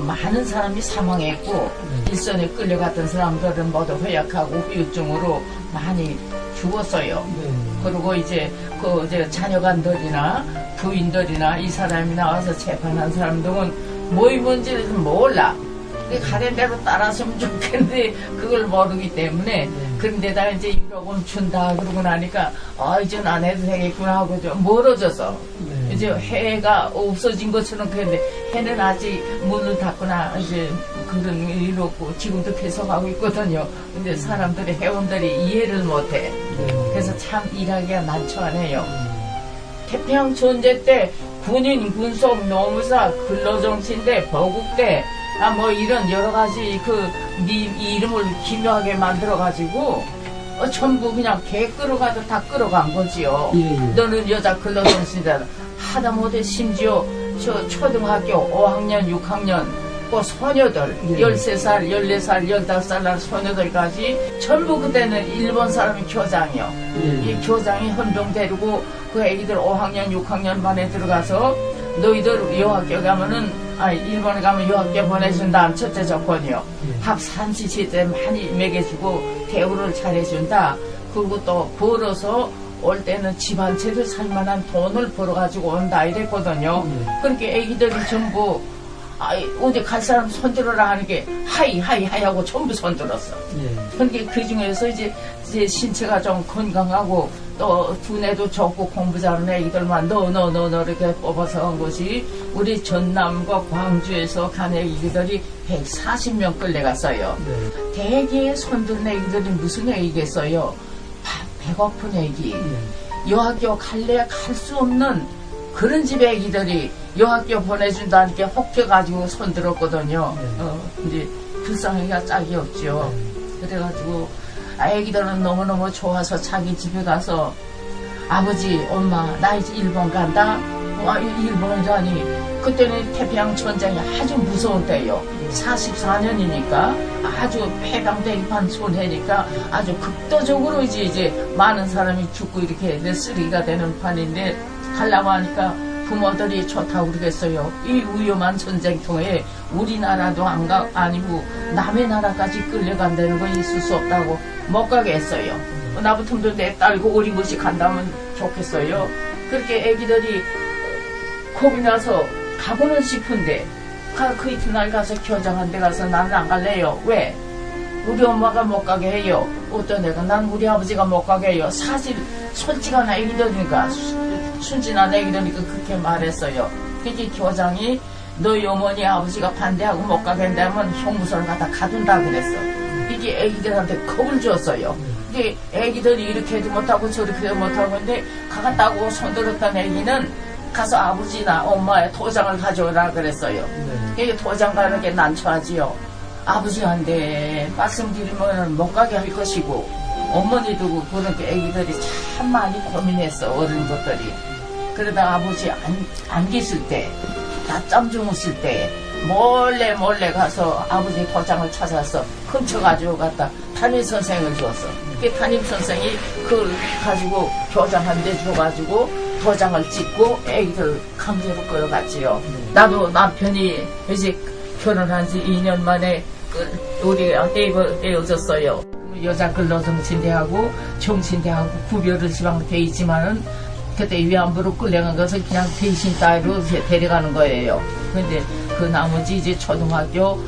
많은 사람이 사망했고 일선에 끌려갔던 사람들은 모두 허약하고 후유증으로 많이 죽었어요. 그리고 이제 그 자녀간들이나 부인들이나 이 사람이 나와서 재판한 사람들은 뭐이 뭔지를 몰라. 가는 대로 따라서면 좋겠는데 그걸 모르기 때문에 그런데다 이제 1억 원 준다 그러고 나니까 이제 안 해도 되겠구나 하고 좀 멀어져서 이제 해가 없어진 것처럼 그랬는데 해는 아직 문을 닫거나 이제 그런 일 없고 지금도 계속하고 있거든요. 근데 사람들이 회원들이 이해를 못해. 그래서 참 일하기가 난처하네요. 태평양 전쟁 때 군인, 군속, 노무사, 근로정치인데 보국대 뭐 이런 여러 가지 이름을 기묘하게 만들어가지고 전부 그냥 개 끌어가도 다 끌어간 거지요. 너는 여자 근로정신이다. 하다못해 심지어 저 초등학교 5학년, 6학년 그 소녀들 13살, 14살, 15살 날 소녀들까지 전부 그때는 일본 사람이 교장이요. 이 교장이 헌병 데리고 그 애기들 5학년, 6학년 반에 들어가서 너희들 여학교 가면은 일본에 가면 유학교 보내준다. 첫째 조건이요. 밥 삼시세 때 많이 먹여주고 대우를 잘해준다. 그리고 또 벌어서 올 때는 집 한 채를 살만한 돈을 벌어가지고 온다 이랬거든요. 그렇게 애기들이 전부 어디 갈 사람 손들어라 하는 게 하이 하고 전부 손들었어. 그러니까 그 중에서 이제 신체가 좀 건강하고 또 두뇌도 좋고 공부 잘하는 애기들만 너 이렇게 뽑아서 한 것이 우리 전남과 광주에서 간 애기들이 140명 끌려갔어요. 대개 손드는 애기들이 무슨 애기겠어요? 배고픈 애기. 여학교 갈래 갈 수 없는 그런 집 애기들이 여학교 보내준다는 게 혹해가지고 손들었거든요. 이제 불쌍하기가 짝이 없죠. 그래가지고 애기들은 너무너무 좋아서 자기 집에 가서 아버지, 엄마, 나 이제 일본 간다. 일본이라니. 그때는 태평양 전쟁이 아주 무서운 때요. 44년이니까 아주 폐강 대기판 손해니까 아주 극도적으로 이제 많은 사람이 죽고 이렇게 쓰레기가 되는 판인데 가려고 하니까 부모들이 좋다고 그러겠어요. 이 위험한 전쟁통에 우리나라도 아니고 남의 나라까지 끌려간다는 거 있을 수 없다고 못 가게 했어요. 나부터도 내 딸고 어린 것이 간다면 좋겠어요. 그렇게 애기들이 겁이 나서 가고는 싶은데 그 이튿날 가서 교장한 데 가서 나는 안 갈래요. 왜? 우리 엄마가 못 가게 해요. 어떤 애가 난 우리 아버지가 못 가게 해요. 사실 솔직한 애기들이니까 순진한 애기들이니까 그렇게 말했어요. 그게 교장이 너희 어머니 아버지가 반대하고 못 가게 한다면 형무소를 갖다 가둔다 그랬어. 이게 애기들한테 겁을 줬어요. 이게 애기들이 이렇게도 못하고 저렇게도 못하고 근데 가갔다고 손들었던 애기는 가서 아버지나 엄마의 도장을 가져오라 그랬어요. 이게 도장 가는 게 난처하지요. 아버지한테 말씀드리면 못 가게 할 것이고 어머니도 그렇게 애기들이 참 많이 고민했어. 어른들이. 그러다 아버지 안 계실 때 낮잠 주무실 때 몰래 가서 아버지 도장을 찾아서 훔쳐가지고 갔다 담임선생을 줬어. 그 담임선생이 그걸 가지고 교장 한 대 줘가지고 도장을 찍고 애기들 강제로 끌어갔지요. 나도 남편이 이제 결혼한 지 2년 만에 우리가 떼어졌어요. 여자 근로정신대하고 정신대하고 구별을 지방 돼 있지만은 그때 위안부로 끌려간 것을 그냥 대신 따위로 데려가는 거예요. 근데 그 나머지 이제 초등학교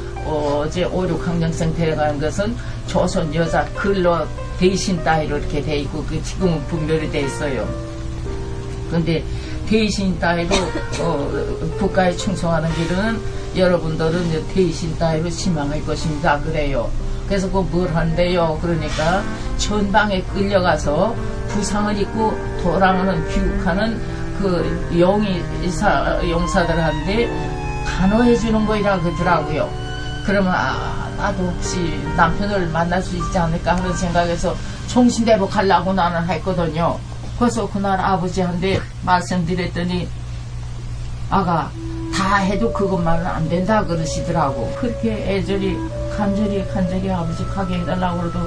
이제 5, 6학년생 데려가는 것은 조선 여자 근로 대신 따위로 이렇게 돼 있고 지금은 분별이 돼 있어요. 근데 대신 따위로 국가에 충성하는 길은 여러분들은 대신 따위로 희망할 것입니다. 그래요. 그래서 그 뭘 한대요. 그러니까 전방에 끌려가서 부상을 입고 돌아오는 귀국하는 그 용사들한테 간호해 주는 거이라 그러더라고요. 그러면 나도 혹시 남편을 만날 수 있지 않을까 하는 생각에서 정신대로 가려고 나는 했거든요. 그래서 그날 아버지한테 말씀드렸더니 아가 다 해도 그것만은 안 된다 그러시더라고. 그렇게 애절히 간절히 아버지 가게 해달라고 그래도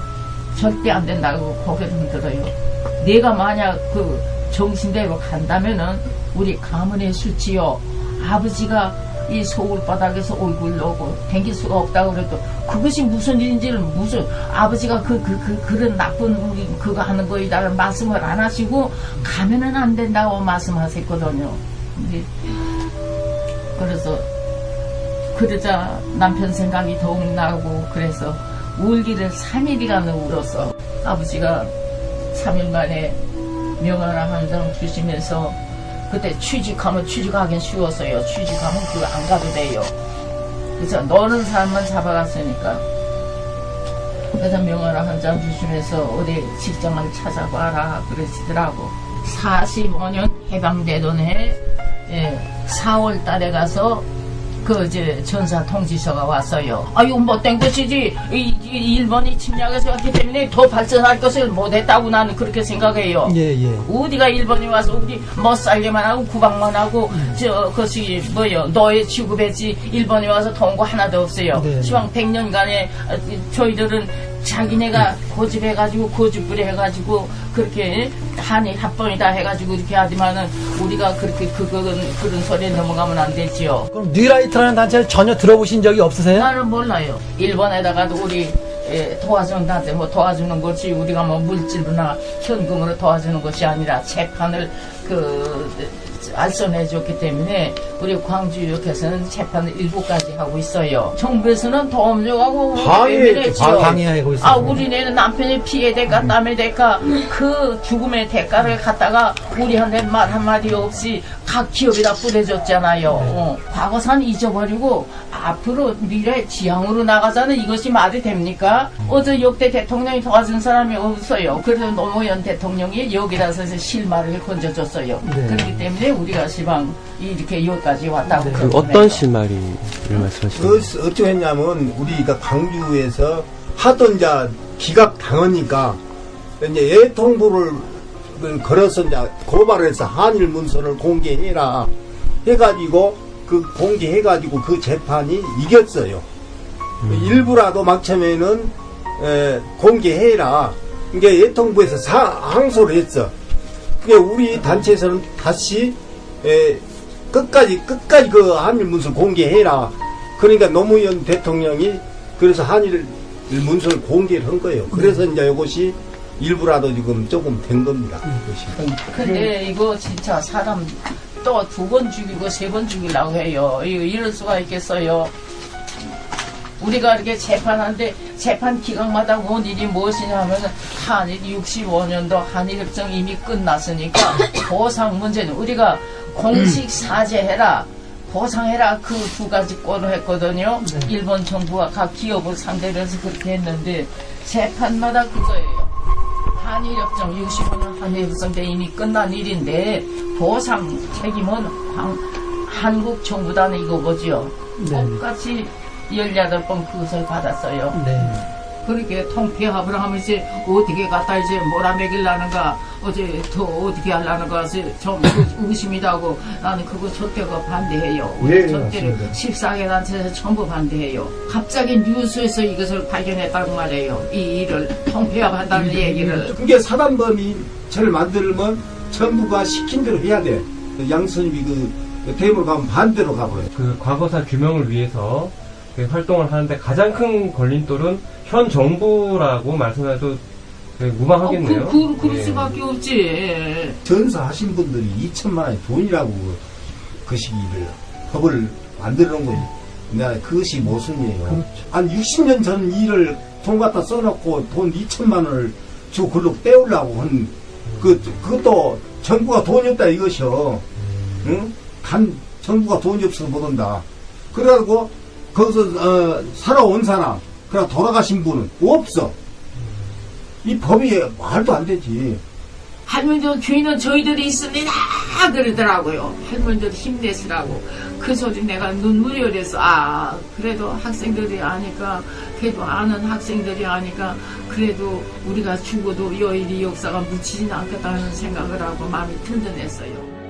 절대 안 된다고 고개를 흔들어요. 내가 만약 그 정신대로 간다면은 우리 가문의 수치요. 아버지가 이 서울 바닥에서 얼굴 넣고 댕길 수가 없다고 그래도 그것이 무슨 일인지를 무슨 아버지가 그런 나쁜 그거 하는 거이다 말씀을 안 하시고 가면은 안 된다고 말씀하셨거든요. 그래서 그러자 남편 생각이 더욱 나고 그래서 울기를 3일이나 울었어. 아버지가 3일 만에 명함 한 장 주시면서 그때 취직하긴 쉬웠어요. 취직하면 그거 안 가도 돼요. 그래서 너는 사람만 잡아갔으니까. 그래서 명함 한 장 주시면서 어디 직장을 찾아봐라 그러시더라고. 45년 해방되던 해 4월 달에 가서 그 이제 전사 통지서가 왔어요. 아유 못된 것이지 일본이 침략해서 왔기 때문에 더 발전할 것을 못했다고 나는 그렇게 생각해요. 어디가 일본이 와서 우리 못 살게만 하고 구박만 하고 그것이 뭐요 노예 취급했지 일본이 와서 도운 거 하나도 없어요. 시방 100년간에 저희들은 자기네가 고집해가지고 고집부리 해가지고 그렇게 한일 합병이다 해가지고 이렇게 하지만은 우리가 그렇게 그런 소리에 넘어가면 안 되지요. 그럼 뉴라이트라는 단체를 전혀 들어보신 적이 없으세요? 나는 몰라요. 일본에다가도 우리 도와주는 단체 뭐 도와주는 것이 우리가 뭐 물질로나 현금으로 도와주는 것이 아니라 재판을 알선해줬기 때문에 우리 광주역에서는 재판을 7가지 하고 있어요. 정부에서는 도움 줘가고 방해하고 있어요. 우리네는 남편의 피해 대가 땀의 대가 그 죽음의 대가를 갖다가 우리한테 말 한마디 없이 각 기업에다 뿌려줬잖아요. 과거사는 잊어버리고 앞으로 미래 지향으로 나가자는 이것이 말이 됩니까? 어제 역대 대통령이 도와준 사람이 없어요. 그래서 노무현 대통령이 여기다 서서 실마리를 건져줬어요. 그렇기 때문에 우리가 시방 이렇게 여기까지 왔다고. 그 어떤 실마리를 말씀하시는 거예요? 어쩌했냐면 우리가 광주에서 하던 자 기각 당하니까 이제 애통부를 걸어서 이제 고발해서 한일 문서를 공개해라 해가지고 그 공개해가지고 그 재판이 이겼어요. 일부라도 막참에는 공개해라. 이게 애통부에서 항소를 했어. 그게 우리 단체에서는 다시 끝까지 그 한일 문서 공개해라. 그러니까 노무현 대통령이 그래서 한일 문서를 공개를 한 거예요. 그래서 이제 이것이 일부라도 지금 조금 된 겁니다. 근데 이거 진짜 사람 또 2번 죽이고 3번 죽이려고 해요. 이럴 수가 있겠어요. 우리가 이렇게 재판하는데 재판 기각마다 온 일이 무엇이냐 하면 한일 65년도 한일협정 이미 끝났으니까 보상 문제는 우리가 공식 사죄해라 보상해라 그 2가지 꼴을 했거든요. 일본 정부가 각 기업을 상대로 해서 그렇게 했는데 재판마다 그거예요. 한일협정 65년 한일협정 때 이미 끝난 일인데 보상 책임은 한국 정부단은 이거거지요. 똑같이 18번 그것을 받았어요. 그렇게 통폐합을 하면 이제 어떻게 갖다 이제 몰아매기려는가 어제 더 어떻게 하려는가 좀 의심이라고 나는 그거 절대가 반대해요. 우리 절대로 14개 단체에서 전부 반대해요. 갑자기 뉴스에서 이것을 발견했다고 말해요. 이 일을 통폐합한다는 얘기를. 그게 사단범이 저를 만들면 정부가 시킨 대로 해야 돼. 양선임이 그 대입으로 가면 반대로 가버려요. 그 과거사 규명을 위해서 활동을 하는데 가장 큰 걸림돌은 현 정부라고 말씀해도 무방하겠네요. 그럴 수밖에 없지. 전사하신 분들이 2천만 원이 돈이라고 그 시기를 법을 만들어 놓은 거예요. 근데 그것이 모순이에요. 한 60년 전 일을 돈 갖다 써놓고 돈 2천만 원을 주고 글로 떼우려고 한 그것도 정부가 돈이 없다 이것이요. 응? 정부가 돈이 없어서 못 온다. 그래가지고 거기서 살아온 사람 그냥 돌아가신 분은 없어. 이 법이 말도 안 되지. 할머니들 교인은 저희들이 있습니다 그러더라고요. 할머니들 힘내시라고. 그 소리 내가 눈물이 흐렸어. 그래도 학생들이 아니까 그래도 아는 학생들이 아니까 그래도 우리가 죽어도 이 역사가 묻히지는 않겠다는 생각을 하고 마음이 든든했어요.